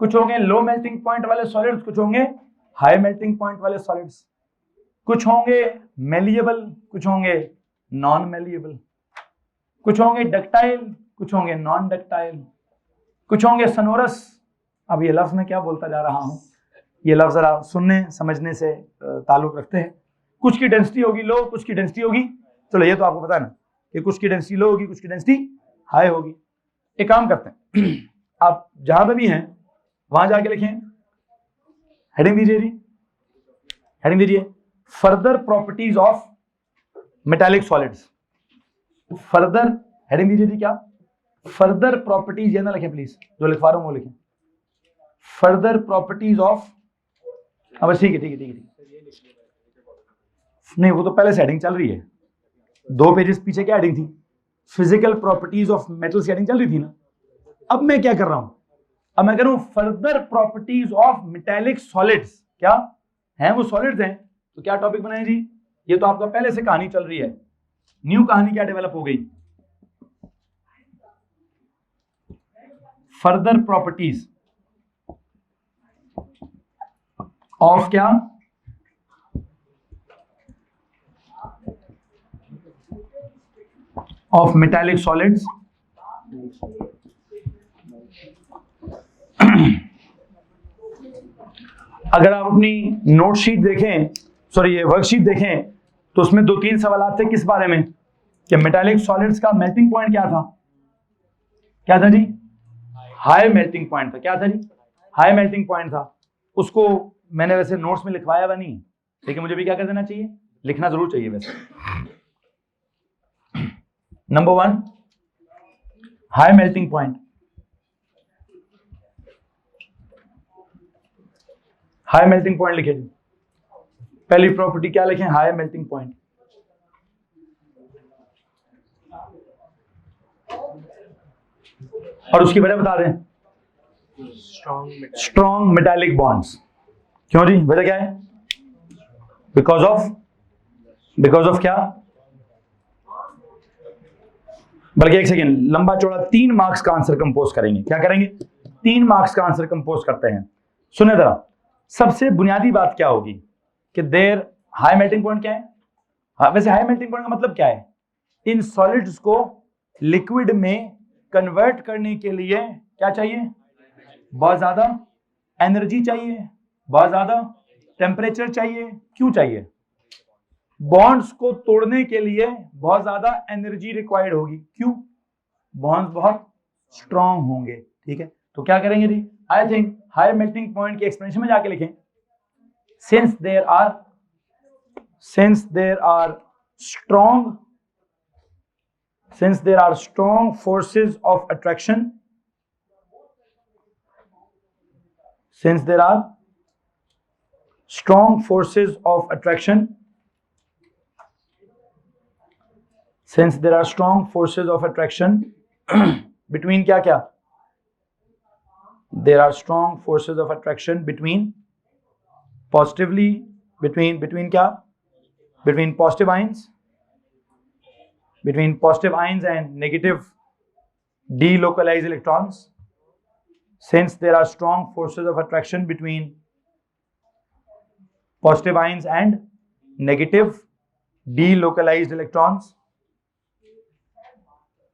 कुछ होंगे लो मेल्टिंग पॉइंट वाले सॉलिड्स, कुछ होंगे हाई मेल्टिंग पॉइंट वाले सॉलिड्स, कुछ होंगे मेलिएबल, कुछ होंगे नॉन मेलिएबल, कुछ होंगे डक्टाइल, कुछ होंगे नॉन डक्टाइल, कुछ होंगे सनोरस। अब ये लफ्ज मैं क्या बोलता जा रहा हूं, ये लफ्ज जरा सुनने समझने से ताल्लुक रखते हैं। कुछ की डेंसिटी होगी लो, कुछ की डेंसिटी होगी, चलो ये तो आपको पता है ना कि कुछ की डेंसिटी लो होगी, कुछ की डेंसिटी हाई होगी। एक काम करते हैं, आप जहां पे भी हैं वहां जाके लिखें, हेडिंग दीजिए जी, हेडिंग दीजिए further properties of metallic solids. Further heading दीजिए जी, क्या फर्दर प्रॉपर्टीज, ये ना लिखें प्लीज, जो लिखवा रहा हूं वो लिखें, फर्दर प्रॉपर्टीज ऑफ। अब ठीक है ठीक है ठीक है, नहीं वो तो पहले से हेडिंग चल रही है, 2 पेजेस पीछे क्या हेडिंग थी, physical properties of metals heading चल रही थी ना। अब मैं क्या कर रहा हूं, अब मैं कह रहा हूं further properties of metallic solids. क्या हैं वो सॉलिड्स हैं, तो क्या टॉपिक बनाए जी, ये तो आपका पहले से कहानी चल रही है, न्यू कहानी क्या डेवलप हो गई, फर्दर प्रॉपर्टीज ऑफ क्या, ऑफ मेटालिक सॉलिड्स। अगर आप अपनी नोट शीट देखें, सॉरी ये वर्कशीट देखें, तो उसमें 2-3 सवाल थे किस बारे में, कि मेटालिक सॉलिड्स का मेल्टिंग पॉइंट क्या था, क्या था जी, हाई मेल्टिंग पॉइंट था। क्या था जी, हाई मेल्टिंग पॉइंट था। उसको मैंने वैसे नोट्स में लिखवाया हुआ नहीं, लेकिन मुझे भी क्या कर देना चाहिए, लिखना जरूर चाहिए वैसे। Number 1 high melting point, high melting point लिखे जी, पहली प्रॉपर्टी क्या लिखें, हाई मेल्टिंग पॉइंट। और उसकी वजह बता दें, स्ट्रॉन्ग मेटालिक बॉन्ड्स। क्यों जी, वजह क्या है, बिकॉज ऑफ क्या, बल्कि एक सेकेंड, लंबा चौड़ा 3 मार्क्स का आंसर कंपोज करेंगे। क्या करेंगे, 3 मार्क्स का आंसर कंपोज करते हैं। सुने जरा, सबसे बुनियादी बात क्या होगी कि देयर हाई मेल्टिंग पॉइंट क्या है। हाँ, वैसे हाई मेल्टिंग पॉइंट का मतलब क्या है, इन सॉलिड्स को लिक्विड में कन्वर्ट करने के लिए क्या चाहिए, बहुत ज्यादा एनर्जी चाहिए, बहुत ज्यादा टेम्परेचर चाहिए। क्यों चाहिए, बॉन्ड्स को तोड़ने के लिए बहुत ज्यादा एनर्जी रिक्वायर्ड होगी। क्यों, बॉन्ड्स बहुत स्ट्रॉन्ग होंगे। ठीक है, तो क्या करेंगे जी, I think high melting point के एक्सप्लेनेशन में जाके लिखें, since there are strong forces of attraction, since there are strong forces of attraction, between क्या क्या, there are strong forces of attraction between positively, between क्या, between positive ions and negative delocalized electrons. Since there are strong forces of attraction between positive ions and negative delocalized electrons,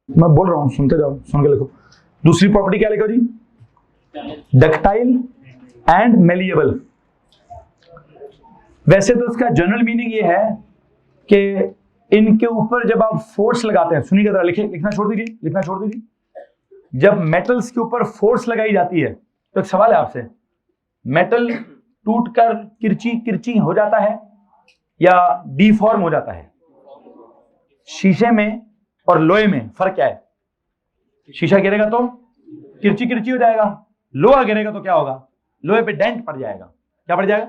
मैं बोल रहा हूं, सुनते जाओ, सुन के लिखो। दूसरी प्रॉपर्टी क्या लिखो जी, डक्टाइल एंड मेलिएबल। वैसे तो इसका जनरल मीनिंग ये है कि इनके ऊपर जब आप फोर्स लगाते हैं, सुनिएगा जरा, लिखना छोड़ दीजिए। जब मेटल्स के ऊपर फोर्स लगाई जाती है, तो एक सवाल है आपसे, मेटल टूटकर किरची हो जाता है या डीफॉर्म हो जाता है। शीशे में और लोहे में फर्क क्या है, शीशा गिरेगा तो किरची हो जाएगा, लोहा गिरेगा तो क्या होगा, लोहे पे डेंट पड़ जाएगा। क्या पड़ जाएगा,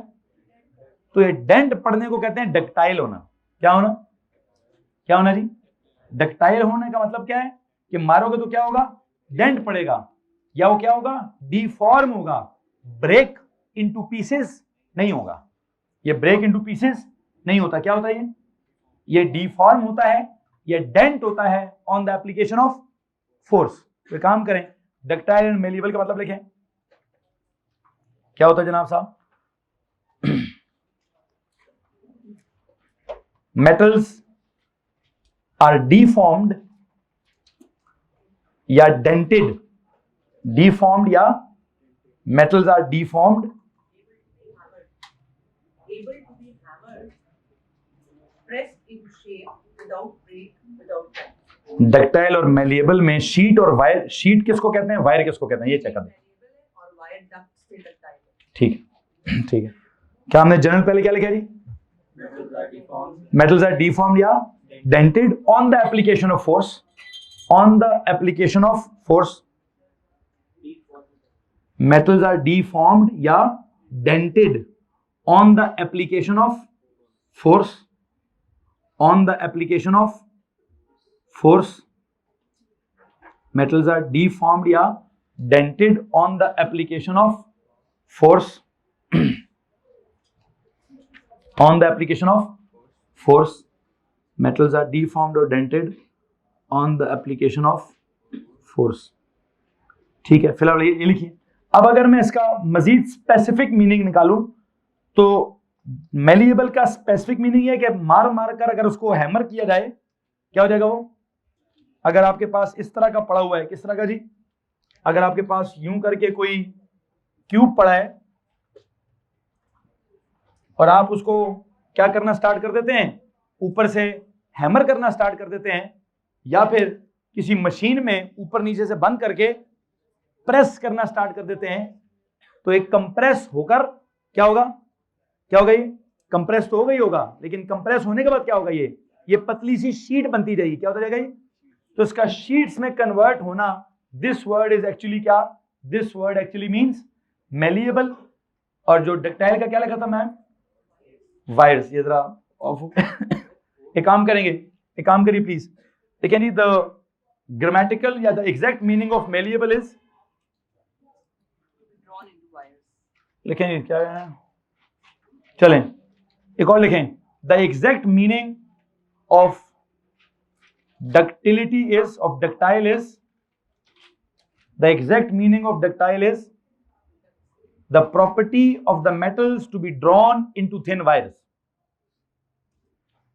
तो ये डेंट पड़ने को कहते हैं डक्टाइल होना। क्या होना जी, डक्टाइल होने का मतलब क्या है कि मारोगे तो क्या होगा, डेंट पड़ेगा, या वो क्या होगा, डिफॉर्म होगा, ब्रेक इनटू पीसेस नहीं होगा। ये ब्रेक इनटू पीसेस नहीं होता। क्या होता है ये डिफॉर्म होता है, ये डेंट होता है on the application of force. तो काम करें, डक्टाइल एंड मेलिएबल का मतलब लिखें, क्या होता है जनाब साहब? मेटल्स आर डीफॉर्म्ड या डेंटेड, डीफॉर्म्ड या metals are deformed, able to be hammered, pressed into shape without break, without time. Ductile और मेलिएबल में शीट और वायर, शीट किसको कहते हैं, वायर किसको कहते हैं, ये चेक कर दें। और वायर डक्ट से डक्टाइल। ठीक है, ठीक है। क्या हमने जनरल पहले क्या लिखा जी? metals are deformed या dented on the application of force, on the application of force, metals are deformed या dented on the application of force, on the application of force, metals are deformed या dented on the application of force, on the application of force, metals are deformed or dented on the application of force। ठीक है, फिलहाल ये लिखिए। अब अगर मैं इसका मजीद स्पेसिफिक मीनिंग निकालूं तो मेलिएबल का स्पेसिफिक मीनिंग है कि मार मार कर अगर उसको हैमर किया जाए क्या हो जाएगा वो? अगर आपके पास इस तरह का पड़ा हुआ है, किस तरह का जी? अगर आपके पास यूं करके कोई क्यूब पड़ा है और आप उसको क्या करना स्टार्ट कर देते हैं, ऊपर से हैमर करना स्टार्ट कर देते हैं, या फिर किसी मशीन में ऊपर नीचे से बंद करके प्रेस करना स्टार्ट कर देते हैं, तो एक कंप्रेस होकर क्या होगा? क्या होगा? ये कंप्रेस तो होगा ही होगा, लेकिन कंप्रेस होने के बाद क्या होगा? ये पतली सी शीट बनती जाएगी। क्या होता जाएगा ये? तो इसका शीट्स में कन्वर्ट होना, दिस वर्ड इज एक्चुअली क्या? This word actually means malleable. और जो डक्टाइल का क्या लिखा था मैम? वायर्स। ये जरा ऑफ एक काम करेंगे, एक काम करिए प्लीज, देखिए नहीं, द ग्रामेटिकल या the exact meaning of malleable is, लिखें क्या है? चलें एक और लिखें, the exact meaning of ductility is, of ductile is, the exact meaning of ductile is the property of the metals to be drawn into thin wires.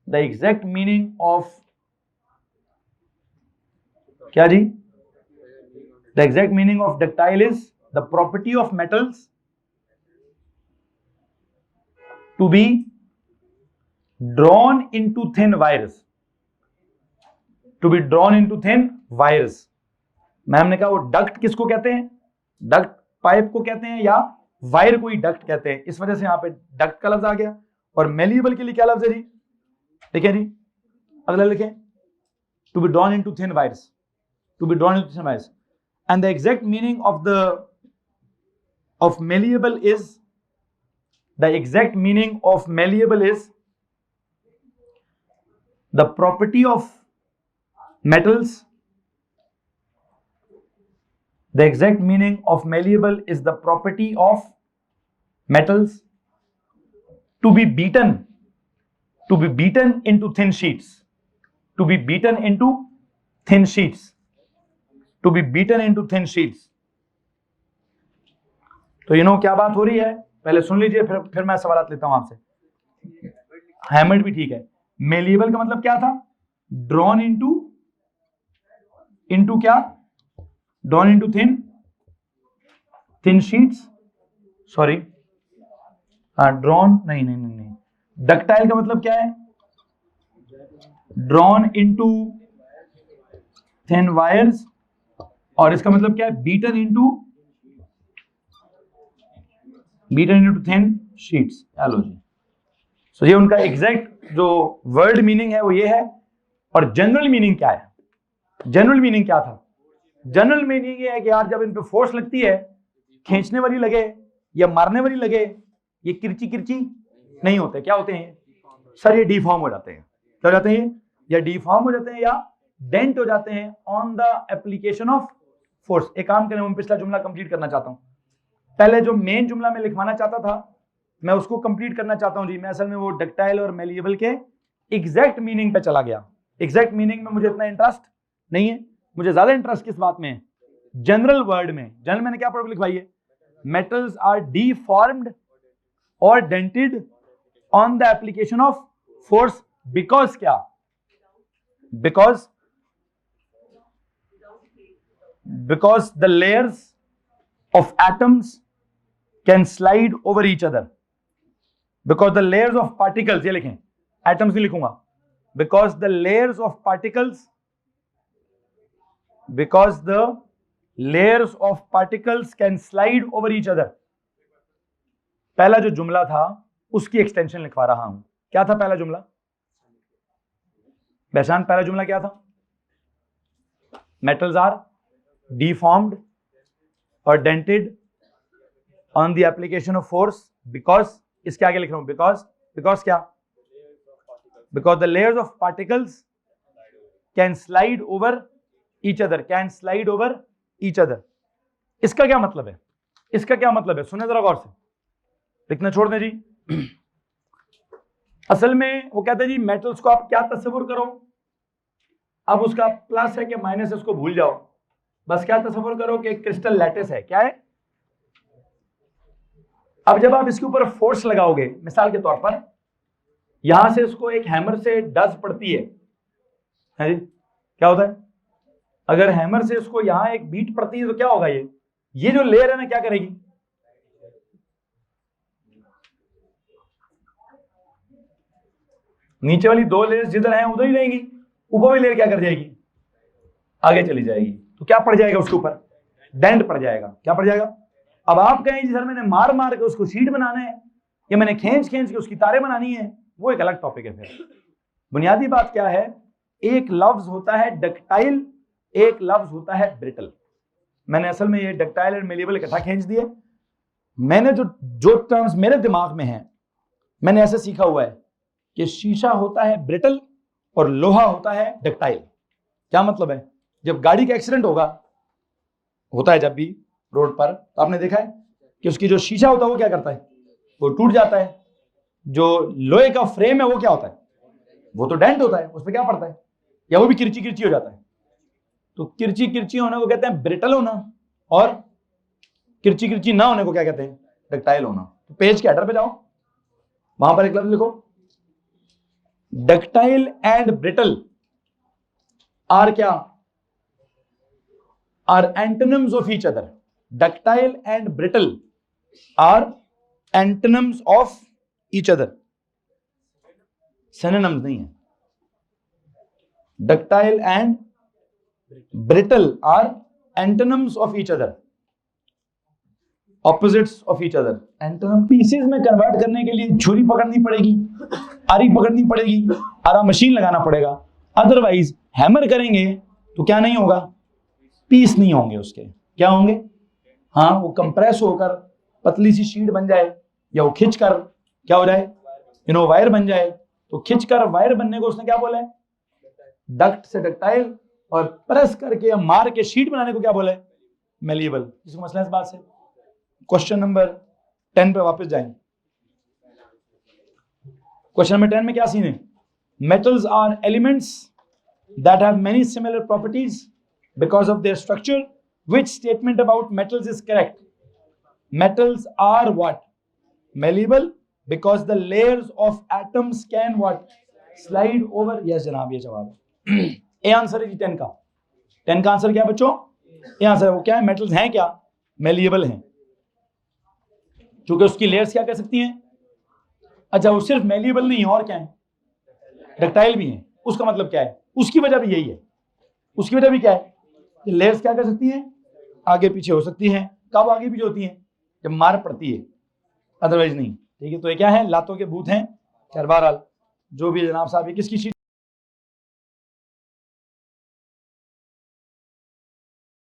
The exact meaning of क्या जी? The exact meaning of ductile is the property of metals to be drawn into thin wires, to be drawn into thin wires। Ma'am ने कहा वो duct किसको कहते हैं? Duct pipe को कहते हैं या वायर को ही डक्ट कहते हैं, इस वजह से यहां पे डक्ट का लफ्ज आ गया। और मेलिएबल के लिए क्या लफ्ज है जी? देखिए जी, अगला लिखें, to be drawn into thin wires, to be drawn into thin wires, and the exact meaning of malleable is, the exact meaning of malleable is the property of metals, the exact meaning of malleable is the property of metals to be beaten into thin sheets, to be beaten into thin sheets, to be beaten into thin sheets। तो you know क्या बात हो रही है? पहले सुन लीजिए, फिर मैं सवाल लेता हूं आपसे। हैमर्ड भी ठीक है। मेलिएबल का मतलब क्या था? ड्रॉन इनटू क्या? Drawn into thin sheets, sorry, हाँ ड्रॉन, नहीं, डक्टाइल का मतलब क्या है? ड्रॉन इनटू थिन वायर्स, और इसका मतलब क्या है? Beaten into thin sheets. Hello जी, सो ये उनका एग्जैक्ट जो वर्ड मीनिंग है वो ये है। और जनरल मीनिंग क्या है? जनरल मीनिंग क्या था? जनरल मीनिंग ये है कि यार जब इन पे फोर्स लगती है, खींचने वाली लगे या मारने वाली लगे, ये किरची नहीं होते। क्या होते हैं सर? ये डिफॉर्म हो जाते हैं। क्या हो जाते हैं? या डिफॉर्म हो जाते हैं या डेंट हो जाते हैं on the application of force. एक काम करें, मैं पिछला जुमला कंप्लीट करना चाहता हूं। पहले जो मेन जुमला मैं लिखवाना चाहता था मैं उसको कंप्लीट करना चाहता हूं जी। मैं असल में वो डक्टाइल और मेलिएबल के एग्जैक्ट मीनिंग पे चला गया। एग्जैक्ट मीनिंग में मुझे इतना इंटरेस्ट नहीं है, मुझे ज्यादा इंटरेस्ट किस बात में है? जनरल वर्ड में। जनरल मैंने क्या प्रॉब्लम लिखवाई है? metals are deformed or dented on the application of force because क्या? Because the layers of atoms can slide over each other. Because the layers of particles, ये लिखें, atoms नहीं लिखूंगा, because the layers of particles can slide over each other. पहला जो जुमला था उसकी एक्सटेंशन लिखवा रहा हूं. क्या था पहला जुमला? पहचान, पहला जुमला क्या था? Metals are deformed or dented on the application of force because, इसके आगे लिख रहा हूं, because क्या? Because the layers of particles can slide over each other. इसका क्या मतलब है? सुने जरा गौर से, लिखना छोड़ दें जी. असल में वो कहते हैं जी मेटल्स को आप क्या तस्वीर करो, अब उसका प्लस है कि माइनस है उसको भूल जाओ, बस क्या तस्वीर करो कि एक क्रिस्टल लैटिस है. क्या है? अब जब आप इसके ऊपर फोर्स लगाओगे, मिसाल के तौर पर यहां से इसको एक हैमर से डज पड़ती है जी, क्या होता है? अगर हैमर से इसको यहां एक बीट पड़ती है तो क्या होगा? ये जो लेयर है ना क्या करेगी? नीचे वाली दो लेयर्स जिधर हैं उधर ही रहेंगी, ऊपर वाली लेयर क्या कर जाएगी? आगे चली जाएगी. तो क्या पड़ जाएगा उसके ऊपर? डेंट पड़ जाएगा. क्या पड़ जाएगा? अब आप कहें जी सर मैंने मार मार के उसको शीट बनाना है या मैंने खींच खींच के उसकी तारें बनानी है, वो एक अलग टॉपिक है. फिर बुनियादी बात क्या है? एक लफ्ज होता है डक्टाइल, एक लफ्ज होता है ब्रिटल. मैंने असल में ये डक्टाइल और मेलेबल इकट्ठा खींच दिए. मैंने जो टर्म्स मेरे दिमाग में हैं, मैंने ऐसे सीखा हुआ है कि शीशा होता है ब्रिटल और लोहा होता है डक्टाइल. क्या मतलब है? जब गाड़ी का एक्सीडेंट होता है जब भी रोड पर, तो आपने देखा है कि उसकी जो शीशा होता है वो क्या करता है? वो टूट जाता है. जो लोहे का फ्रेम है वो क्या होता है? वो तो डेंट होता है, उस पर क्या पड़ता है? या वो भी किरची किरची हो जाता है. तो किरची किरची होने को कहते हैं ब्रिटल होना, और किरची किरची ना होने को क्या कहते हैं? डक्टाइल होना. तो पेज के हेडर पे जाओ, वहां पर एक लफ्ज लिखो, डक्टाइल एंड ब्रिटल आर क्या? Are antonyms of each other. Ductile and brittle are antonyms of each other. Synonyms नहीं है. Ductile and brittle are antonyms of each other, opposites of each other. Antonym pieces में convert करने के लिए छुरी पकड़नी पड़ेगी, आरी पकड़नी पड़ेगी, आरा मशीन लगाना पड़ेगा. अदरवाइज हैमर करेंगे तो क्या नहीं होगा? पीस नहीं होंगे उसके. क्या होंगे? हाँ, वो कंप्रेस होकर पतली सी शीट बन जाए, या वो खिंचकर क्या हो जाए? वायर बन जाए. तो खिंचकर वायर बनने को उसने क्या बोला है? डक्ट से डक्टाइल, और प्रेस करके या मार के शीट बनाने को क्या बोला है? मेलिएबल. इसको मसला इस बात से. क्वेश्चन नंबर 10 पे वापस जाएं. क्वेश्चन नंबर 10 में क्या सीन है? Metals are elements that have many similar properties because of their structure. Which statement about metals is correct? Metals are what? Malleable because the layers of atoms can what? Slide over. Yes जनाब, ये जवाब है. A answer है जी 10 का. 10 का answer क्या है बच्चों? ए आंसर है. वो क्या है? मेटल्स हैं क्या? Malleable हैं, क्योंकि उसकी लेयर्स क्या कर सकती हैं? अच्छा, वो सिर्फ malleable नहीं है, और क्या है? डक्टाइल भी है. उसका मतलब क्या है? उसकी वजह भी यही है. उसकी वजह भी क्या है? लेयर्स क्या कर सकती हैं? आगे पीछे हो सकती हैं. कब आगे पीछे होती हैं? जब मार पड़ती है, अदरवाइज नहीं. ठीक है, तो ये क्या है? लातों के भूत हैं. खैर बहरहाल जो भी जनाब साहब, ये किसकी शीट